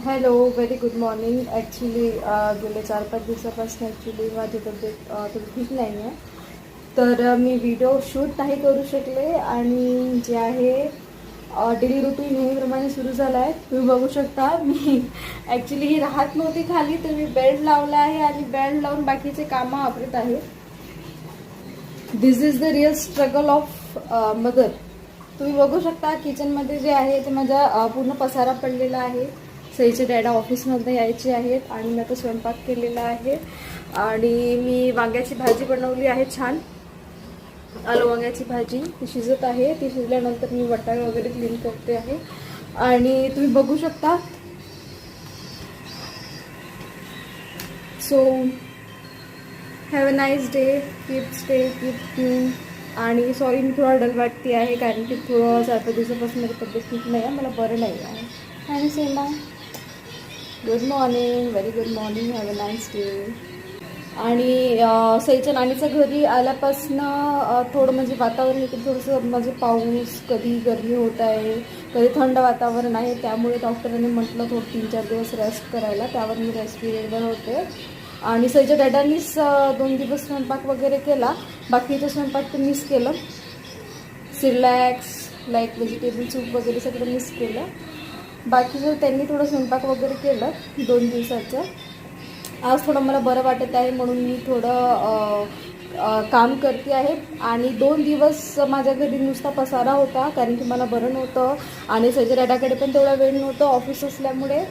Hello, very good morning. Actually गेले 4-5 दिवसापासून actually माझी तब्येत थोडी ठीक नाही आहे. तर मी व्हिडिओ शूट नाही करू शकले आणि जे आहे डेली रुटीन नेहमीप्रमाणे सुरू झाला आहे. तुम्ही बघू शकता मी ॲक्च्युली ही राहत नव्हती खाली, तर मी बेड लावला आहे आणि बेड लावून बाकीचे कामं आवरत आहे. This is the real struggle of mother. तुम्ही बघू शकता किचनमध्ये जे आहे ते माझा पूर्ण पसारा पडलेला आहे. सईचे डॅडा ऑफिसमध्ये यायचे आहेत आणि मी आता स्वयंपाक केलेला आहे आणि मी वांग्याची भाजी बनवली आहे. छान आलू वांग्याची भाजी ती शिजत आहे. ती शिजल्यानंतर मी वाटाणे वगैरे क्लीन करते आहे आणि तुम्ही बघू शकता. So have a nice day. Keep stay, keep tune. आणि सॉरी मी थोडा डल वाटते आहे कारण की थोडं 4-5 दिवसापासून माझी तब्येत ठीक नाही आहे, मला बरं नाही आहे. आणि सेमा good morning, very good morning, have a nice day. आणि सईच्या नानीच्या घरी आल्यापासनं थोडं म्हणजे वातावरण इकडे थोडंसं म्हणजे पाऊस, कधी गरमी होत आहे, कधी थंड वातावरण आहे. त्यामुळे डॉक्टरांनी म्हटलं थोडं 3-4 दिवस रेस्ट करायला. त्यावर मी रेस्ट पिरियडवर होते आणि सईच्या डॅडांनीच 2 दिवस स्वयंपाक वगैरे केला. बाकीचं स्वयंपाक तर मिस केलं. सिरलॅक्स लाईक व्हेजिटेबल सूप वगैरे सगळं मिस केलं. बाकीचं त्यांनी थोडं स्वयंपाक वगैरे केलं 2 दिवसाचं. आज थोडं मला बरं वाटत आहे म्हणून मी थोडं काम करते आहे. आणि 2 दिवस माझ्या घरी नुसता पसारा होता कारण की मला बरं नव्हतं आणि सईच्या डॅडाकडे पण तेवढा वेळ नव्हतं ऑफिस असल्यामुळे.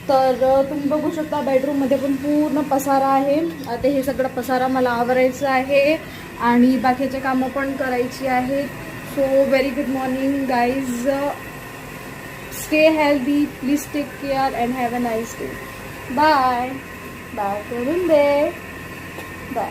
तर तुम्ही बघू शकता बेडरूममध्ये पण पूर्ण पसारा आहे. आता हे सगळं पसारा मला आवरायचं आहे आणि बाकीचे कामं पण करायची आहेत. So very good morning guys. Stay healthy, please take care and have a nice day. Bye bye करून दे. बाय.